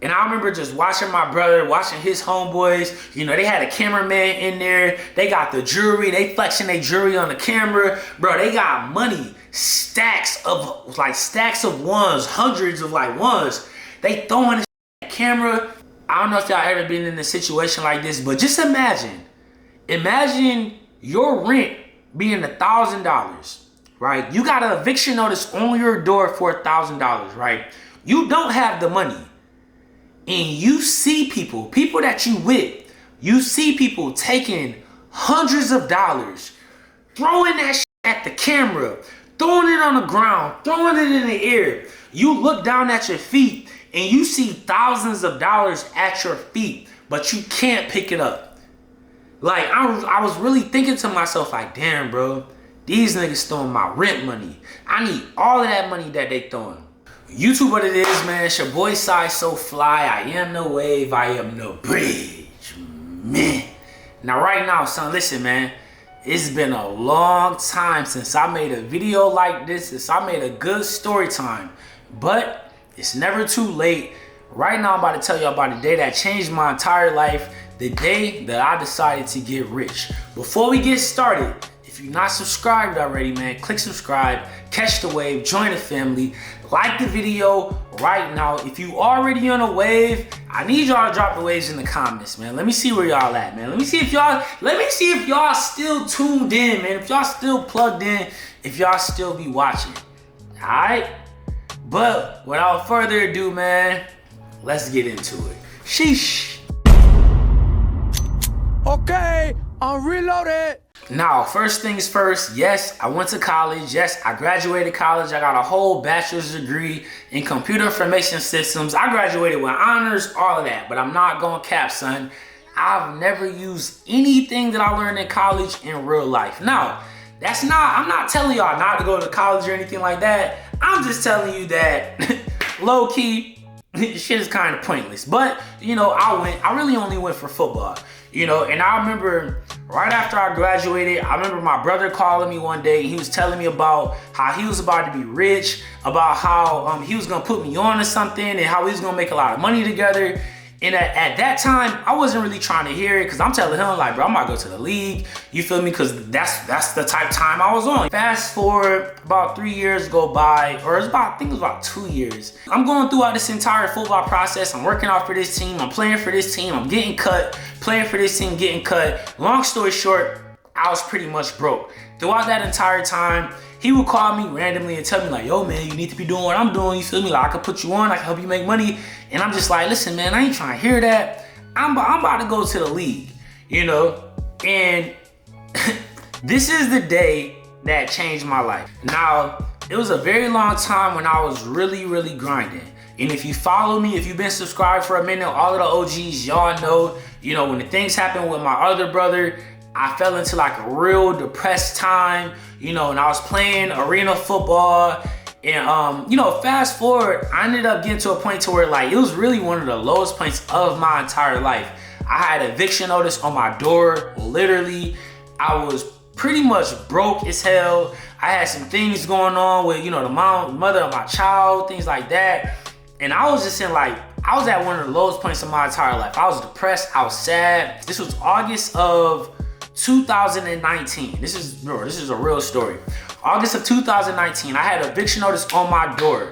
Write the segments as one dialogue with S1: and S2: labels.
S1: And I remember just watching my brother, watching his homeboys. You know, they had a cameraman in there. They got the jewelry. They flexing their jewelry on the camera. Bro, they got money. Stacks of ones, hundreds of like ones. They throwing this camera. I don't know if y'all ever been in a situation like this, but just imagine your rent being $1,000, right? You got an eviction notice on your door for $1,000, right? You don't have the money. And you see people that you with, you see people taking hundreds of dollars, throwing that shit at the camera, throwing it on the ground, throwing it in the air. You look down at your feet and you see thousands of dollars at your feet, but you can't pick it up. Like, I was really thinking to myself, like, damn, bro, these niggas throwing my rent money. I need all of that money that they throwing. YouTube what it is, man. It's your boy Sayysooflyy. I am the wave. I am the bridge, man. Now, right now, son, listen, man. It's been a long time since I made a video like this, since I made a good story time. But it's never too late. Right now, I'm about to tell you about the day that changed my entire life. The day that I decided to get rich. Before we get started, if you're not subscribed already, man, click subscribe, catch the wave, join the family, like the video right now. If you already on a wave, I need y'all to drop the waves in the comments, man. Let me see where y'all at, man. Let me see if y'all still tuned in, man. If y'all still plugged in, if y'all still be watching. All right? But without further ado, man, let's get into it. Sheesh.
S2: Okay, I'm reloaded.
S1: Now, first things first, yes, I went to college. Yes, I graduated college. I got a whole bachelor's degree in computer information systems. I graduated with honors, all of that, but I'm not going cap, son. I've never used anything that I learned in college in real life. Now, I'm not telling y'all not to go to college or anything like that. I'm just telling you that low key, shit is kind of pointless. But, you know, I really only went for football. You know, and I remember right after I graduated, I remember my brother calling me one day. He was telling me about how he was about to be rich, about how he was gonna put me on to something and how we was gonna make a lot of money together. And at that time, I wasn't really trying to hear it because I'm telling him, like, bro, I'm about to go to the league. You feel me? Because that's the type of time I was on. Fast forward, about 3 years go by, or I think it was about 2 years. I'm going throughout this entire football process. I'm working out for this team. I'm playing for this team. I'm getting cut. Playing for this team, getting cut. Long story short, I was pretty much broke. Throughout that entire time, he would call me randomly and tell me like, yo, man, you need to be doing what I'm doing. You feel me? Like, I could put you on. I can help you make money. And I'm just like, listen, man, I ain't trying to hear that. I'm about to go to the league, you know? And this is the day that changed my life. Now, it was a very long time when I was really, really grinding. And if you follow me, if you've been subscribed for a minute, all of the OGs, y'all know, you know, when the things happened with my other brother, I fell into like a real depressed time, you know, and I was playing arena football. And, you know, fast forward, I ended up getting to a point to where like, it was really one of the lowest points of my entire life. I had an eviction notice on my door, literally. I was pretty much broke as hell. I had some things going on with, you know, the mother of my child, things like that. And I was just in like, I was at one of the lowest points of my entire life. I was depressed, I was sad. This was August of 2019. This is a real story. August of 2019, I had an eviction notice on my door.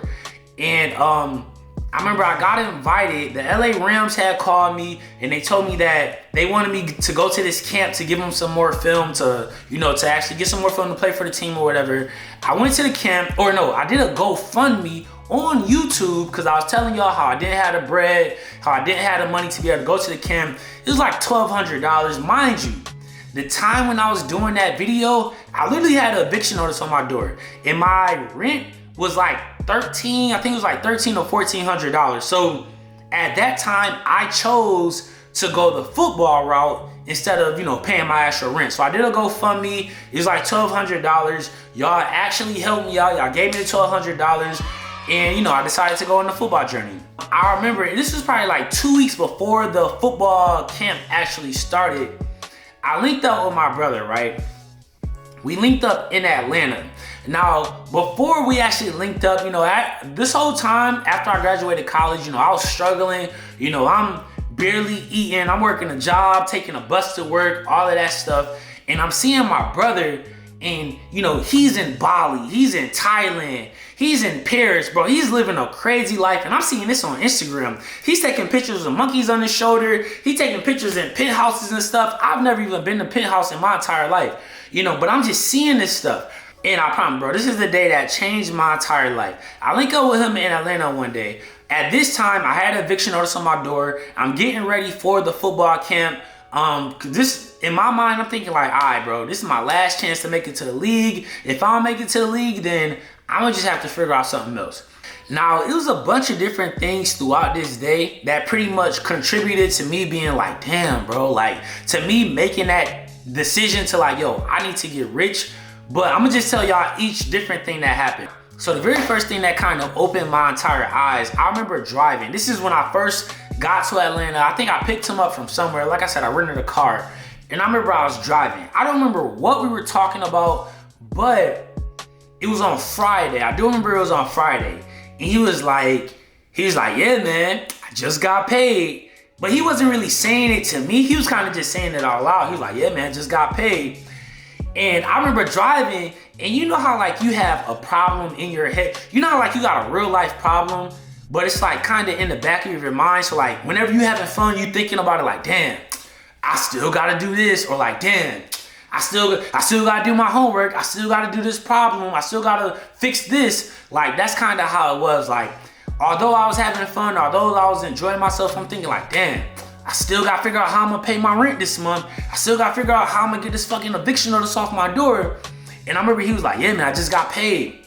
S1: And I remember I got invited. The LA Rams had called me and they told me that they wanted me to go to this camp to give them some more film to, you know, to actually get some more film to play for the team or whatever. I went to the camp, or no, I did a GoFundMe on YouTube because I was telling y'all how I didn't have the bread, how I didn't have the money to be able to go to the camp. It was like $1,200, mind you. The time when I was doing that video, I literally had an eviction notice on my door, and my rent was like I think it was like $1,300 or $1,400. So at that time, I chose to go the football route instead of, you know, paying my actual rent. So I did a GoFundMe. It was like $1,200. Y'all actually helped me out. Y'all gave me the $1,200. And, you know, I decided to go on the football journey. I remember this was probably like 2 weeks before the football camp actually started. I linked up with my brother, right? We linked up in Atlanta. Now, before we actually linked up, you know, this whole time after I graduated college, you know, I was struggling. You know, I'm barely eating. I'm working a job, taking a bus to work, all of that stuff. And I'm seeing my brother, and, you know, he's in Bali, he's in Thailand, he's in Paris, bro. He's living a crazy life. And I'm seeing this on Instagram. He's taking pictures of monkeys on his shoulder. He's taking pictures in penthouses and stuff. I've never even been to penthouse in my entire life, you know, but I'm just seeing this stuff. And I promise, bro, this is the day that changed my entire life. I link up with him in Atlanta one day. At this time, I had an eviction notice on my door. I'm getting ready for the football camp. This, in my mind, I'm thinking like, all right, bro, this is my last chance to make it to the league. If I don't make it to the league, then I'm gonna just have to figure out something else. Now, it was a bunch of different things throughout this day that pretty much contributed to me being like, damn, bro, like, to me making that decision to like, yo, I need to get rich. But I'm gonna just tell y'all each different thing that happened. So the very first thing that kind of opened my entire eyes, I remember driving. This is when I first got to Atlanta. I think I picked him up from somewhere. Like I said, I rented a car. And I remember I was driving. I don't remember what we were talking about, but it was on Friday. I do remember it was on Friday. And he was like, yeah, man, I just got paid. But he wasn't really saying it to me. He was kind of just saying it out loud. He was like, yeah, man, just got paid. And I remember driving, and you know how like you have a problem in your head? You know how like you got a real life problem, but it's like kind of in the back of your mind. So like whenever you having fun, you thinking about it like, damn, I still gotta do this. Or like, damn, I still gotta do my homework. I still gotta do this problem. I still gotta fix this. Like that's kind of how it was. Like, although I was having fun, although I was enjoying myself, I'm thinking like, damn, I still gotta figure out how I'm gonna pay my rent this month. I still gotta figure out how I'm gonna get this fucking eviction notice off my door. And I remember he was like, yeah, man, I just got paid.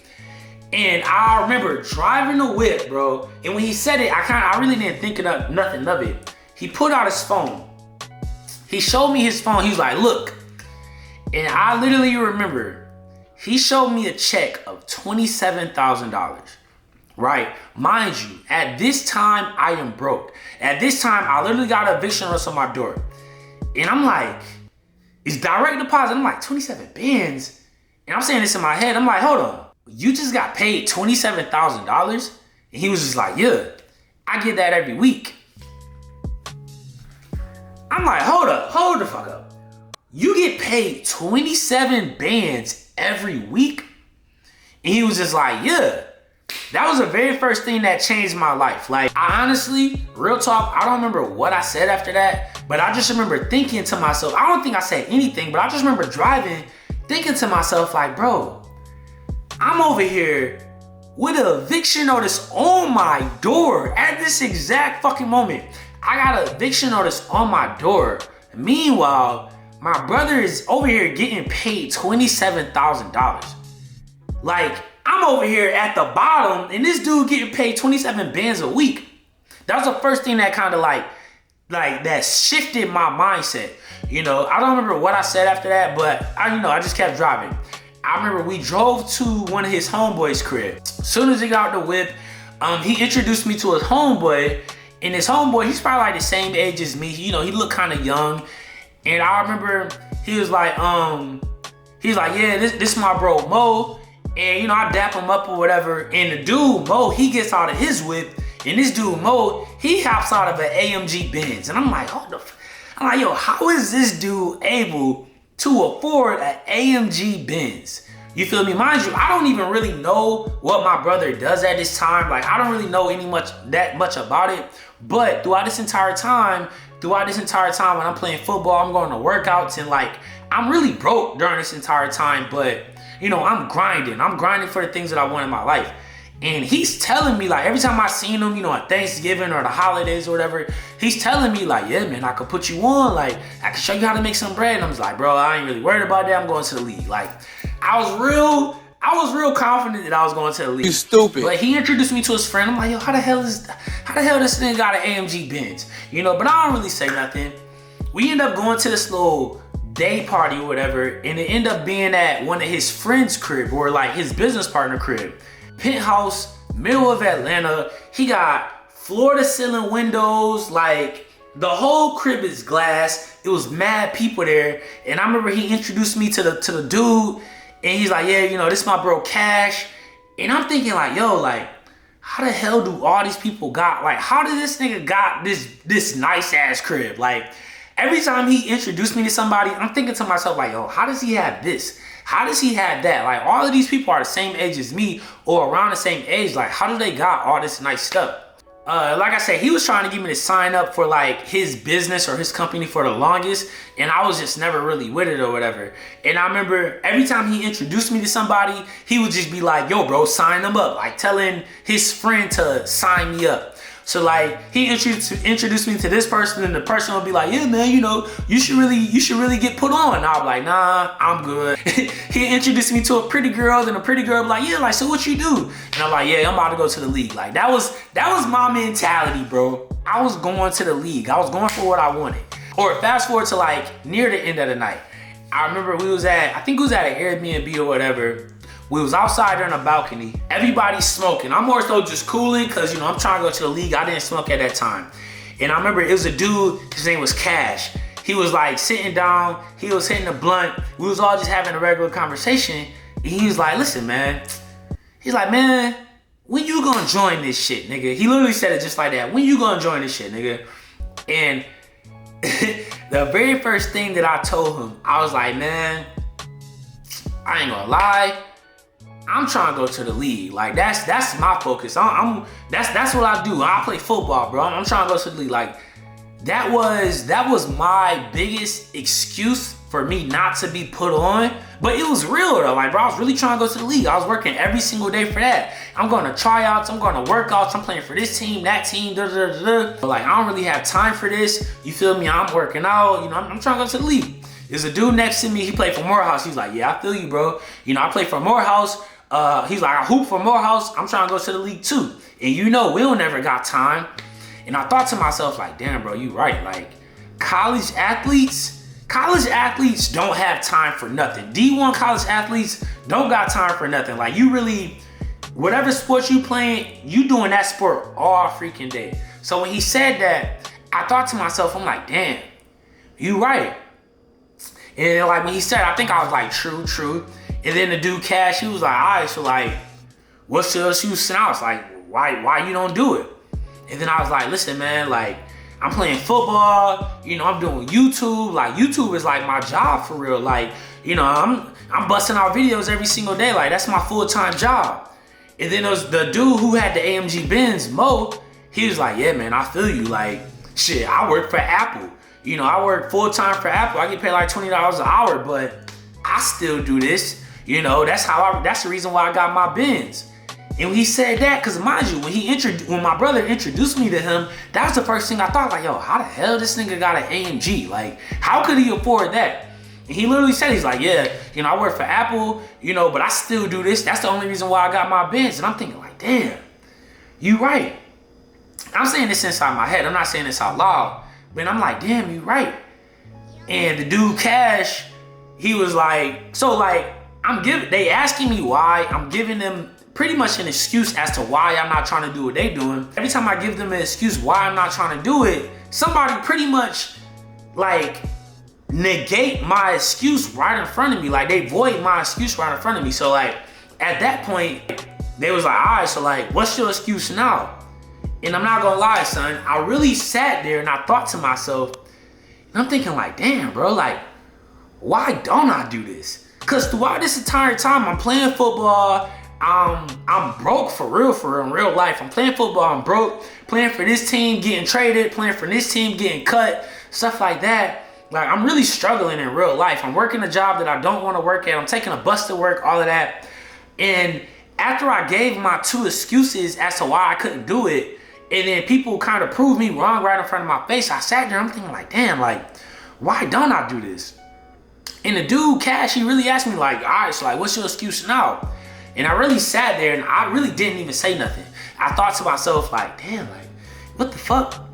S1: And I remember driving the whip, bro. And when he said it, I really didn't think of nothing of it. He put out his phone. He showed me his phone. He was like, look. And I literally remember he showed me a check of $27,000. Right? Mind you, at this time, I am broke. At this time, I literally got an eviction notice on my door. And I'm like, it's direct deposit. I'm like, 27 bands? And I'm saying this in my head. I'm like, hold on. You just got paid $27,000? And he was just like, yeah, I get that every week. I'm like, hold the fuck up. You get paid 27 bands every week? And he was just like, yeah. That was the very first thing that changed my life. Like, I honestly, real talk, I don't remember what I said after that, but I just remember thinking to myself, I don't think I said anything, but I just remember driving, thinking to myself like, bro, I'm over here with an eviction notice on my door at this exact fucking moment. I got an eviction notice on my door. Meanwhile, my brother is over here getting paid $27,000. Like, I'm over here at the bottom, and this dude getting paid 27 bands a week. That was the first thing that kind of like that shifted my mindset. You know, I don't remember what I said after that, but I just kept driving. I remember we drove to one of his homeboys' crib. As soon as he got out the whip, he introduced me to his homeboy, and his homeboy, he's probably like the same age as me. You know, he looked kind of young, and I remember he was like, yeah, this my bro Mo. And, you know, I dap him up or whatever. And the dude, Mo, he gets out of his whip. And this dude, Mo, he hops out of an AMG Benz. And I'm like, I'm like, yo, how is this dude able to afford an AMG Benz? You feel me? Mind you, I don't even really know what my brother does at this time. Like, I don't really know that much about it. But throughout this entire time when I'm playing football, I'm going to workouts. And, like, I'm really broke during this entire time. But you know, I'm grinding for the things that I want in my life. And he's telling me, like, every time I seen him, you know, at Thanksgiving or the holidays or whatever, he's telling me, like, yeah, man, I could put you on. Like, I can show you how to make some bread. And I'm just like, bro, I ain't really worried about that. I'm going to the league. Like, I was real confident that I was going to the league.
S2: You stupid.
S1: But he introduced me to his friend. I'm like, yo, how the hell this nigga got an AMG Benz? You know, but I don't really say nothing. We end up going to this little day party or whatever, and it ended up being at one of his friends' crib, or like his business partner crib. Penthouse, middle of Atlanta. He got floor to ceiling windows, like the whole crib is glass. It was mad people there. And I remember he introduced me to the dude, And he's like, yeah, you know, this is my bro Cash. And I'm thinking like, yo, like, how the hell do all these people got, like, how did this nigga got this nice ass crib? Like, every time he introduced me to somebody, I'm thinking to myself like, yo, how does he have this? How does he have that? Like, all of these people are the same age as me or around the same age. Like, how do they got all this nice stuff? Like I said, he was trying to get me to sign up for like his business or his company for the longest, and I was just never really with it or whatever. And I remember every time he introduced me to somebody, he would just be like, yo bro, sign them up, like telling his friend to sign me up. So like he introduced me to this person, and the person would be like, yeah man, you know, you should really get put on. And I was like, nah, I'm good. He introduced me to a pretty girl, and the pretty girl would be like, yeah, like, so what you do? And I'm like, yeah, I'm about to go to the league. Like that was my mentality, bro. I was going to the league. I was going for what I wanted. Or fast forward to like near the end of the night. I remember I think it was at an Airbnb or whatever. We was outside there on a balcony. Everybody's smoking. I'm more so just cooling because, you know, I'm trying to go to the league. I didn't smoke at that time. And I remember it was a dude, his name was Cash. He was like sitting down, he was hitting a blunt. We was all just having a regular conversation. And he was like, listen, man. He's like, man, when you gonna join this shit, nigga? He literally said it just like that. When you gonna join this shit, nigga? And the very first thing that I told him, I was like, man, I ain't gonna lie. I'm trying to go to the league. Like that's my focus. That's what I do. I play football, bro. I'm trying to go to the league. Like that was my biggest excuse for me not to be put on. But it was real though. Like bro, I was really trying to go to the league. I was working every single day for that. I'm going to tryouts. I'm going to workouts. I'm playing for this team, that team. But like I don't really have time for this. You feel me? I'm working out. You know, I'm trying to go to the league. There's a dude next to me. He played for Morehouse. He's like, yeah, I feel you, bro. You know, I play for Morehouse. He's like, I hoop for Morehouse. I'm trying to go to the league too. And you know, Will never got time. And I thought to myself, like, damn, bro, you right. Like, college athletes don't have time for nothing. D1 college athletes don't got time for nothing. Like, you really, whatever sport you playing, you doing that sport all freaking day. So when he said that, I thought to myself, I'm like, damn, you right. And like when he said, I think I was like, true. And then the dude Cash, he was like, all right, so like, what's your excuse? And I was like, why you don't do it? And then I was like, listen, man, like, I'm playing football, you know, I'm doing YouTube. Like, YouTube is like my job for real. Like, you know, I'm busting out videos every single day. Like, that's my full-time job. And then there was the dude who had the AMG Benz, Mo, he was like, yeah, man, I feel you. Like, shit, I work for Apple. You know, I work full-time for Apple. I get paid like $20 an hour, but I still do this. You know, that's the reason why I got my Benz. And when he said that, because mind you, when my brother introduced me to him, that was the first thing I thought, like, yo, how the hell this nigga got an AMG? Like, how could he afford that? And he literally said, he's like, yeah, you know, I work for Apple, you know, but I still do this. That's the only reason why I got my Benz. And I'm thinking like, damn, you right. I'm saying this inside my head. I'm not saying this out loud. But I'm like, damn, you right. And the dude Cash, he was like, so like, they asking me why, I'm giving them pretty much an excuse as to why I'm not trying to do what they doing. Every time I give them an excuse why I'm not trying to do it, somebody pretty much like negate my excuse right in front of me. Like they void my excuse right in front of me. So like at that point, they was like, all right, so like, what's your excuse now? And I'm not gonna lie, son, I really sat there and I thought to myself, and I'm thinking like, damn, bro, like, why don't I do this? Cause throughout this entire time, I'm playing football. I'm broke for real in real life. I'm playing football, I'm broke. Playing for this team, getting traded. Playing for this team, getting cut. Stuff like that. Like, I'm really struggling in real life. I'm working a job that I don't want to work at. I'm taking a bus to work, all of that. And after I gave my two excuses as to why I couldn't do it, and then people kind of proved me wrong right in front of my face, I sat there, I'm thinking like, damn, like, why don't I do this? And the dude, Cash, he really asked me like, all right, so like, what's your excuse now? And I really sat there and I really didn't even say nothing. I thought to myself like, damn, like, what the fuck?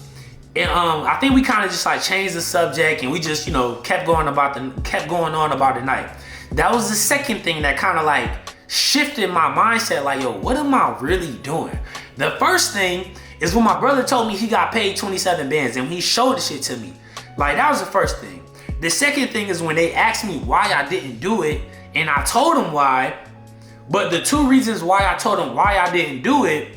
S1: And I think we kind of just like changed the subject and we just, you know, kept going on about the night. That was the second thing that kind of like shifted my mindset. Like, yo, what am I really doing? The first thing is when my brother told me he got paid 27 bands and he showed the shit to me. Like, that was the first thing. The second thing is when they asked me why I didn't do it, And I told him why, but the two reasons why I told him why I didn't do it,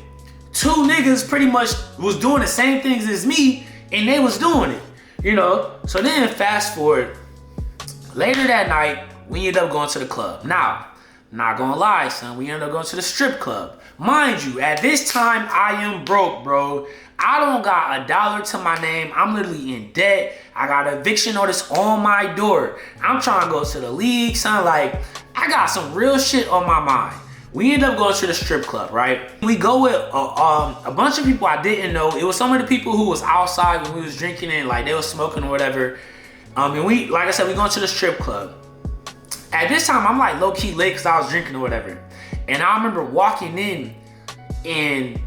S1: two niggas pretty much was doing the same things as me, and they was doing it, you know? So then fast forward, later that night, we ended up going to the club. Now, not gonna lie, son, we ended up going to the strip club. Mind you, at this time, I am broke, bro. I don't got $1 to my name. I'm literally in debt. I got an eviction notice on my door. I'm trying to go to the league, son. Like, I got some real shit on my mind. We end up going to the strip club, right? We go with a bunch of people I didn't know. It was some of the people who was outside when we was drinking and like they was smoking or whatever. And we, like I said, we going to the strip club. At this time, I'm like low-key late because I was drinking or whatever. And I remember walking in and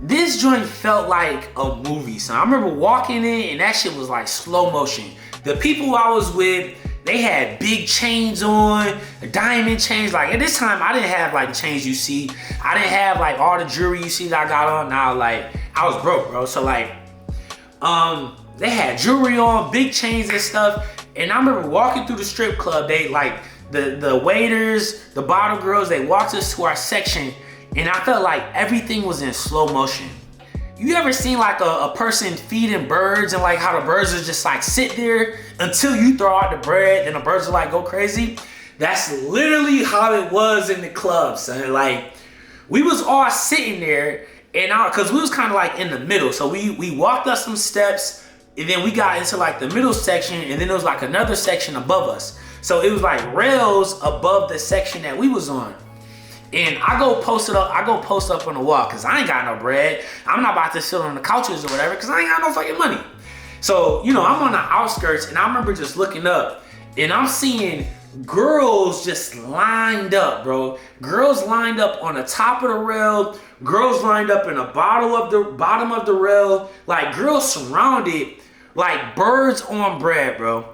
S1: this joint felt like a movie, son. I remember walking in and that shit was like slow motion. The people I was with, they had big chains on, diamond chains. Like at this time, I didn't have like the chains you see. I didn't have like all the jewelry you see that I got on. Now, like I was broke, bro. So like, they had jewelry on, big chains and stuff. And I remember walking through the strip club. They like the waiters, the bottle girls. They walked us to our section, and I felt like everything was in slow motion. You ever seen like a person feeding birds and like how the birds are just like sit there until you throw out the bread and the birds are like go crazy? That's literally how it was in the club, son. Like we was all sitting there and cause we was kind of like in the middle. So we walked up some steps and then we got into like the middle section and then there was like another section above us. So it was like rails above the section that we was on. And I go post up on the wall because I ain't got no bread. I'm not about to sit on the couches or whatever because I ain't got no fucking money. So, you know, I'm on the outskirts and I remember just looking up and I'm seeing girls just lined up, bro. Girls lined up on the top of the rail. Girls lined up in the bottom of the rail. Like girls surrounded like birds on bread, bro.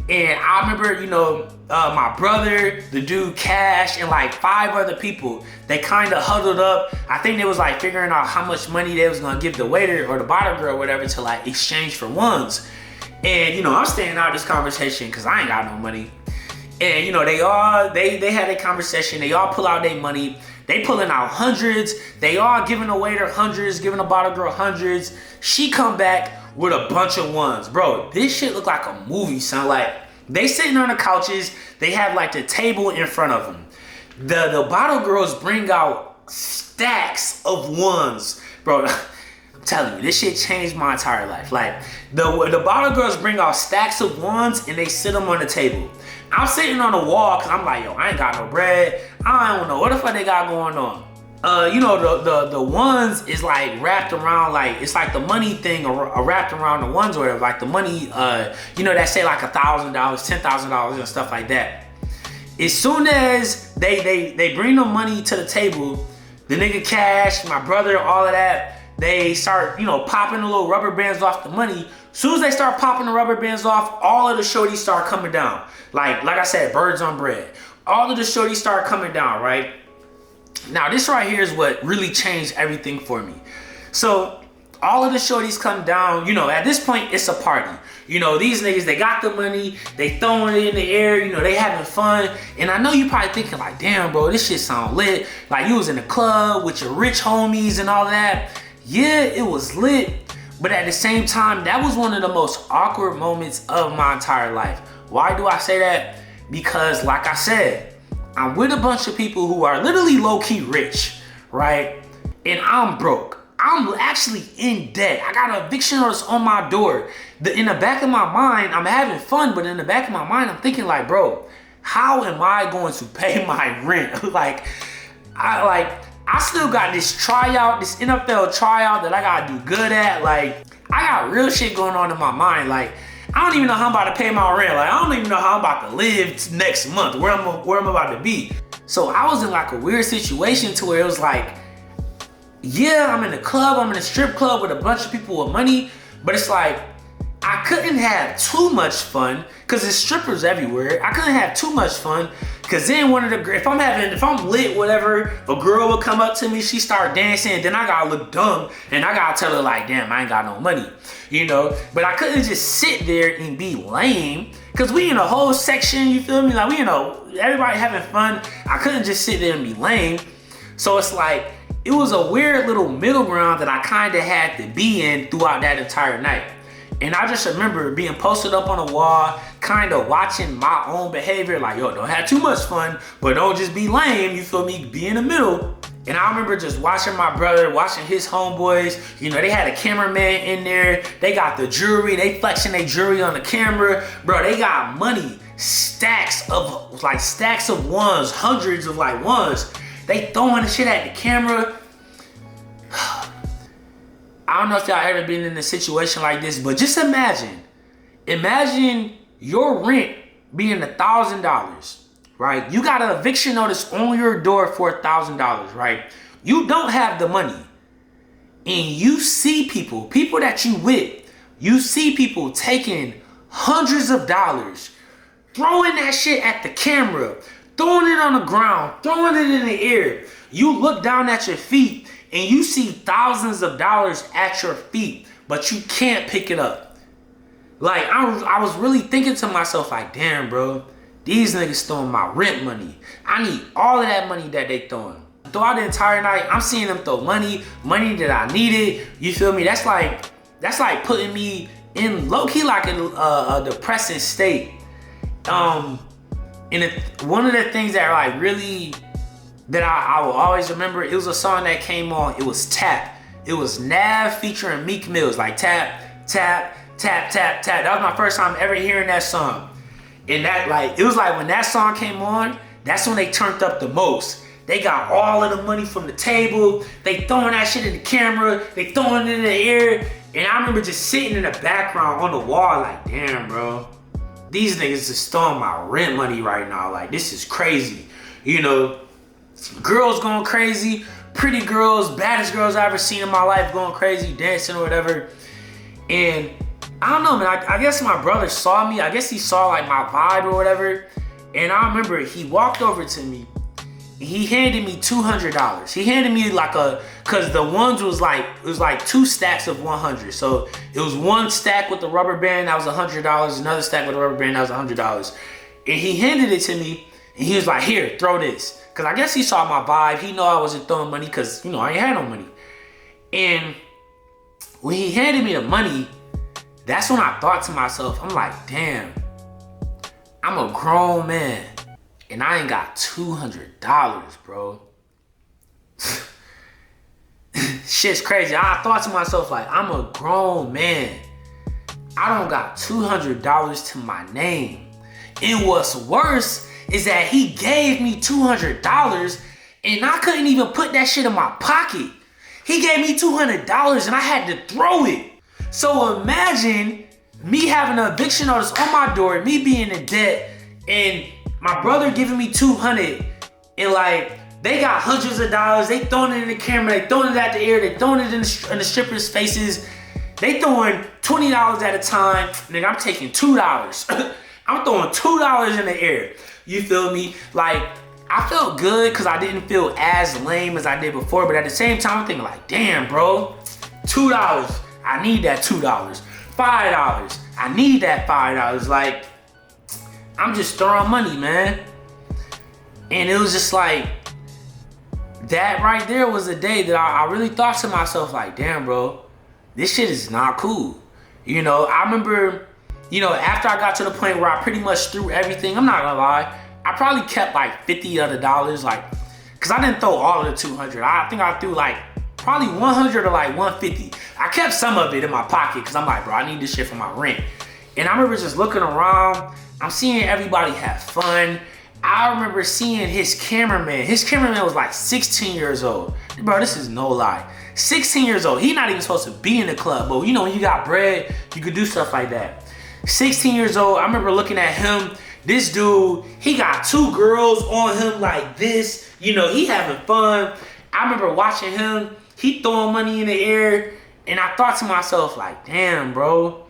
S1: And I remember, you know, my brother, the dude Cash, and like 5 other people, they kind of huddled up. I think they was like figuring out how much money they was gonna give the waiter or the bottle girl or whatever to like exchange for ones. And, you know, I'm staying out of this conversation because I ain't got no money. And, you know, they had a conversation. They all pull out their money. They pulling out hundreds. They all giving the waiter hundreds, giving the bottle girl hundreds. She come back with a bunch of ones. Bro, this shit look like a movie, son. Like, they sitting on the couches. They have like the table in front of them. The bottle girls bring out stacks of ones. Bro, I'm telling you, this shit changed my entire life. Like, the bottle girls bring out stacks of ones and they sit them on the table. I'm sitting on the wall because I'm like, yo, I ain't got no bread. I don't know what the fuck they got going on. You know, the ones is like wrapped around, like, it's like the money thing wrapped around the ones or whatever, like the money, you know, that say like $1,000, $10,000 and stuff like that. As soon as they bring the money to the table, the nigga Cash, my brother, all of that, they start, you know, popping the little rubber bands off the money. As soon as they start popping the rubber bands off, all of the shorties start coming down. Like I said, birds on bread. All of the shorties start coming down, right? Now, this right here is what really changed everything for me. So, all of the shorties come down. You know, at this point, it's a party. You know, these niggas, they got the money. They throwing it in the air. You know, they having fun. And I know you probably thinking like, damn, bro, this shit sound lit. Like, you was in the club with your rich homies and all that. Yeah, it was lit. But at the same time, that was one of the most awkward moments of my entire life. Why do I say that? Because, like I said, I'm with a bunch of people who are literally low-key rich, right? And I'm broke. I'm actually in debt. I got an eviction notice on my door. In the back of my mind, I'm having fun, but in the back of my mind, I'm thinking like, bro, how am I going to pay my rent? I still got this tryout, this NFL tryout that I gotta do good at. Like, I got real shit going on in my mind. Like, I don't even know how I'm about to pay my rent. Like, I don't even know how I'm about to live next month, where I'm about to be. So I was in like a weird situation to where it was like, yeah, I'm in a club, I'm in a strip club with a bunch of people with money, but it's like, I couldn't have too much fun because there's strippers everywhere. I couldn't have too much fun Cause then if I'm lit, whatever, a girl will come up to me, she start dancing, then I gotta look dumb, and I gotta tell her like, damn, I ain't got no money, you know? But I couldn't just sit there and be lame, cause we in a whole section, you feel me? Like, we, you know, everybody having fun. I couldn't just sit there and be lame. So it's like, it was a weird little middle ground that I kinda had to be in throughout that entire night. And I just remember being posted up on a wall, kind of watching my own behavior, like, yo, don't have too much fun, but don't just be lame, you feel me? Be in the middle. And I remember just watching my brother, watching his homeboys, you know, they had a cameraman in there, they got the jewelry, they flexing their jewelry on the camera. Bro, they got money, stacks of ones, hundreds of like ones. They throwing the shit at the camera. I don't know if y'all ever been in a situation like this, but just imagine your rent being $1,000, right? You got an eviction notice on your door for $1,000, right? You don't have the money, and you see people that you with, you see people taking hundreds of dollars, throwing that shit at the camera, throwing it on the ground, throwing it in the air. You look down at your feet, and you see thousands of dollars at your feet, but you can't pick it up. Like, I was really thinking to myself, like, damn, bro, these niggas throwing my rent money. I need all of that money that they throwing. Throughout the entire night, I'm seeing them throw money that I needed. You feel me? That's like putting me in low-key like a depressing state. One of the things that like really that I will always remember, it was a song that came on, it was Tap. It was Nav featuring Meek Mills, like tap, tap, tap, tap, tap. That was my first time ever hearing that song. And that, like, it was like when that song came on, that's when they turned up the most. They got all of the money from the table, they throwing that shit in the camera, they throwing it in the air. And I remember just sitting in the background on the wall like, damn, bro, these niggas just throwing my rent money right now. Like, this is crazy, you know? Girls going crazy, pretty girls, baddest girls I ever seen in my life going crazy, dancing or whatever. And I don't know, man, I guess my brother saw me. I guess he saw like my vibe or whatever. And I remember he walked over to me. He handed me $200. He handed me like cause the ones was like, it was like 2 stacks of 100. So it was 1 stack with the rubber band, that was $100. Another stack with the rubber band, that was $100. And he handed it to me and he was like, here, throw this. Cause I guess he saw my vibe. He know I wasn't throwing money cause, you know, I ain't had no money. And when he handed me the money, that's when I thought to myself, I'm like, damn, I'm a grown man and I ain't got $200, bro. Shit's crazy. I thought to myself, like, I'm a grown man. I don't got $200 to my name. And what's worse is that he gave me $200 and I couldn't even put that shit in my pocket. He gave me $200 and I had to throw it. So imagine me having an eviction notice on my door, me being in debt, and my brother giving me $200, and like, they got hundreds of dollars, they throwing it in the camera, they throwing it at the air, they throwing it in the strippers' faces, they throwing $20 at a time. Nigga, I'm taking $2. I'm throwing $2 in the air. You feel me? Like, I felt good because I didn't feel as lame as I did before, but at the same time, I'm thinking like, damn, bro, $2, I need that $2. $5, I need that $5. Like, I'm just throwing money, man. And it was just like, that right there was a day that I really thought to myself, like, damn, bro, this shit is not cool. You know, I remember, you know, after I got to the point where I pretty much threw everything, I'm not gonna lie, I probably kept like 50 of the dollars, like, cause I didn't throw all of the 200. I think I threw like probably 100 or like 150. I kept some of it in my pocket cause I'm like, bro, I need this shit for my rent. And I remember just looking around, I'm seeing everybody have fun. I remember seeing his cameraman. His cameraman was like 16 years old. Bro, this is no lie. 16 years old. He not even supposed to be in the club, but you know, when you got bread, you could do stuff like that. 16 years old, I remember looking at him. This dude, he got 2 girls on him like this. You know, he having fun. I remember watching him. He throwing money in the air. And I thought to myself, like, damn, bro,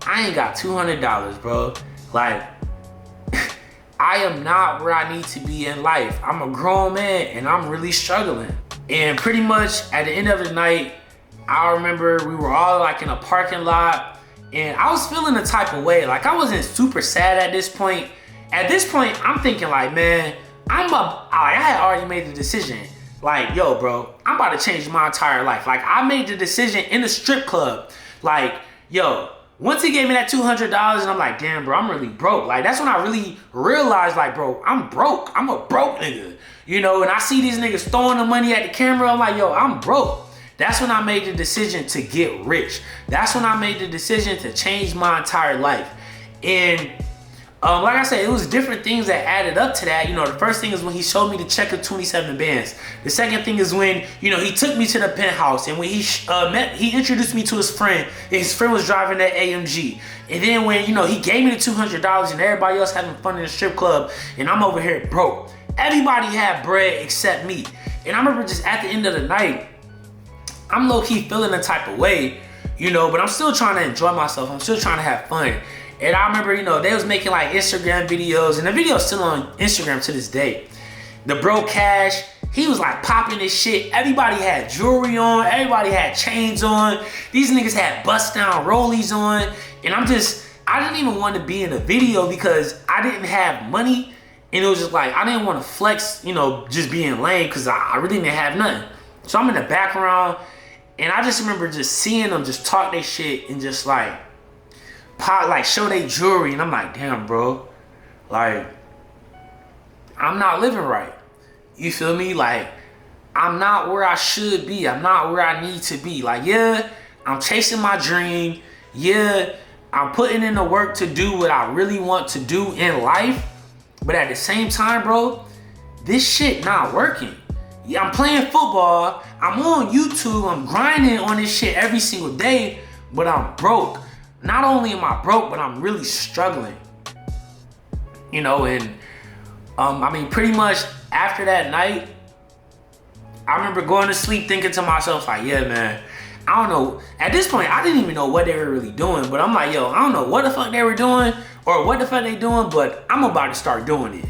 S1: I ain't got $200, bro. Like, I am not where I need to be in life. I'm a grown man and I'm really struggling. And pretty much at the end of the night, I remember we were all like in a parking lot and I was feeling a type of way. Like I wasn't super sad at this point. At this point, I'm thinking like, man, I had already made the decision. Like, yo, bro, I'm about to change my entire life. Like I made the decision in the strip club. Like, yo, once he gave me that $200 and I'm like, damn, bro, I'm really broke. Like, that's when I really realized, like, bro, I'm broke. I'm a broke nigga. You know, and I see these niggas throwing the money at the camera. I'm like, yo, I'm broke. That's when I made the decision to get rich. That's when I made the decision to change my entire life. And like I said, it was different things that added up to that. You know, the first thing is when he showed me the check of 27 bands. The second thing is when, you know, he took me to the penthouse and when he introduced me to his friend, and his friend was driving that AMG. And then when, you know, he gave me the $200 and everybody else having fun in the strip club and I'm over here broke. Everybody had bread except me. And I remember just at the end of the night, I'm low-key feeling a type of way, you know, but I'm still trying to enjoy myself. I'm still trying to have fun. And I remember, you know, they was making like Instagram videos, and the video's still on Instagram to this day. The bro Cash, he was like popping this shit. Everybody had jewelry on, everybody had chains on. These niggas had bust down rollies on. And I didn't even want to be in the video because I didn't have money. And it was just like, I didn't want to flex, you know, just being lame because I really didn't have nothing. So I'm in the background, and I just remember just seeing them just talk their shit and just like, show they jewelry, and I'm like, damn, bro, like, I'm not living right. You feel me? Like, I'm not where I should be. I'm not where I need to be. Like, yeah, I'm chasing my dream. Yeah, I'm putting in the work to do what I really want to do in life. But at the same time, bro, this shit not working. Yeah, I'm playing football. I'm on YouTube. I'm grinding on this shit every single day, but I'm broke. Not only am I broke, but I'm really struggling. You know, and I mean, pretty much after that night, I remember going to sleep thinking to myself, like, yeah, man, I don't know. At this point, I didn't even know what they were really doing, but I'm like, yo, I don't know what the fuck they were doing or what the fuck they doing, but I'm about to start doing it.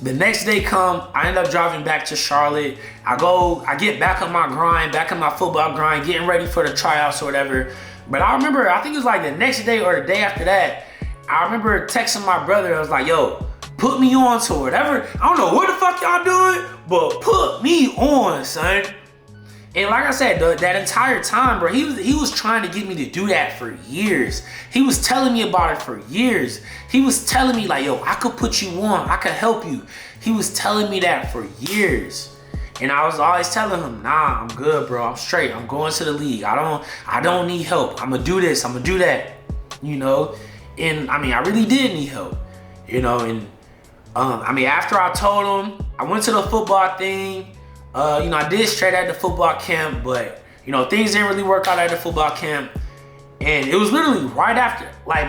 S1: The next day come, I end up driving back to Charlotte. I get back on my grind, back on my football grind, getting ready for the tryouts or whatever. But I remember, I think it was like the next day or the day after that, I remember texting my brother. I was like, yo, put me on to whatever. I don't know what the fuck y'all doing, but put me on, son. And like I said, that entire time, bro, he was trying to get me to do that for years. He was telling me about it for years. He was telling me like, yo, I could put you on. I could help you. He was telling me that for years. And I was always telling him, nah, I'm good, bro. I'm straight. I'm going to the league. I don't need help. I'm gonna do this. I'm gonna do that. You know? And I mean, I really did need help. You know, and I mean, after I told him, I went to the football thing. You know, I did straight at the football camp, but you know, things didn't really work out at the football camp. And it was literally right after, like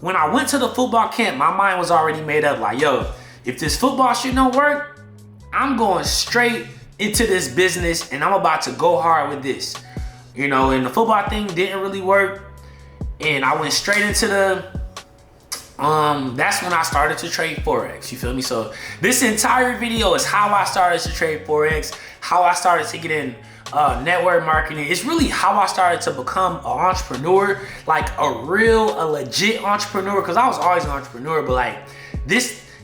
S1: when I went to the football camp, my mind was already made up. Like, yo, if this football shit don't work, I'm going straight into this business and I'm about to go hard with this. You know, and the football thing didn't really work. And I went straight into that's when I started to trade Forex, you feel me? So this entire video is how I started to trade Forex, how I started to get in network marketing. It's really how I started to become an entrepreneur, like a legit entrepreneur, because I was always an entrepreneur, but like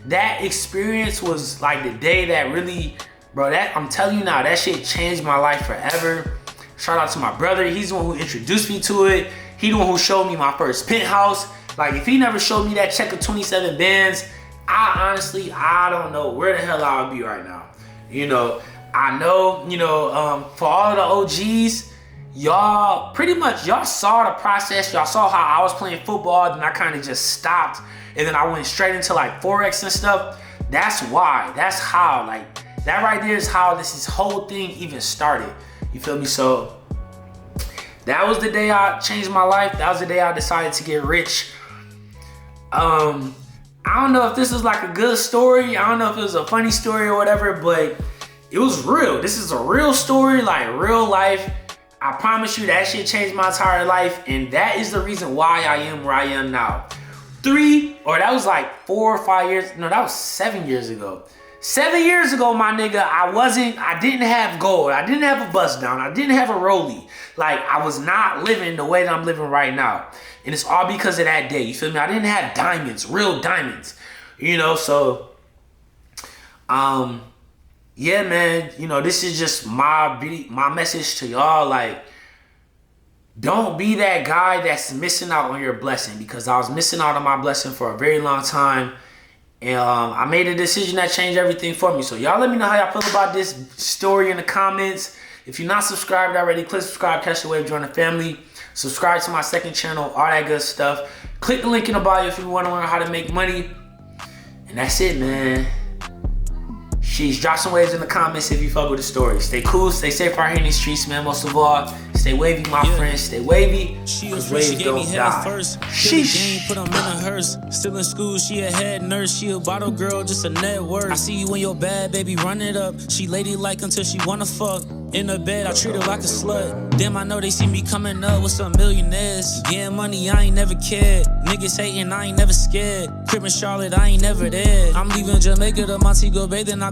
S1: that experience was like the day that really, bro, that I'm telling you now, that shit changed my life forever. Shout out to my brother. He's the one who introduced me to it. He the one who showed me my first penthouse. Like, if he never showed me that check of 27 bands, I don't know where the hell I would be right now. You know, I know, you know, for all of the OGs, y'all saw the process. Y'all saw how I was playing football, then I kind of just stopped. And then I went straight into like Forex and stuff. That's why, that's how, like, that right there is how this whole thing even started. You feel me? So that was the day I changed my life. That was the day I decided to get rich. I don't know if this is like a good story. I don't know if it was a funny story or whatever, but it was real. This is a real story, like real life. I promise you that shit changed my entire life, and that is the reason why I am where I am now. that was like 4 or 5 years. No, that was 7 years ago. 7 years ago, my nigga, I didn't have gold. I didn't have a bust down. I didn't have a rollie. Like, I was not living the way that I'm living right now. And it's all because of that day. You feel me? I didn't have diamonds, real diamonds. You know, so, yeah, man, you know, this is just my message to y'all. Like, don't be that guy that's missing out on your blessing, because I was missing out on my blessing for a very long time. And I made a decision that changed everything for me. So y'all let me know how y'all feel about this story in the comments. If you're not subscribed already, click subscribe, catch the wave, join the family. Subscribe to my second channel, all that good stuff. Click the link in the bio if you want to learn how to make money. And that's it, man. Sheesh, drop some waves in the comments if you fuck with the story. Stay cool, stay safe out here in these streets, man. Most of all, stay wavy, my friends. Stay wavy, because waves don't die. Sheesh.
S3: Put them in a hearse. Still in school, she a head nurse. She a bottle girl, just a network. I see you in your bad, baby, run it up. She ladylike until she wanna fuck. In her bed, I treat her like a slut. Damn, I know they see me coming up with some millionaires. Getting money, I ain't never cared. Niggas hating, I ain't never scared. Crib in Charlotte, I ain't never there. I'm leaving Jamaica to Montego Bay, then I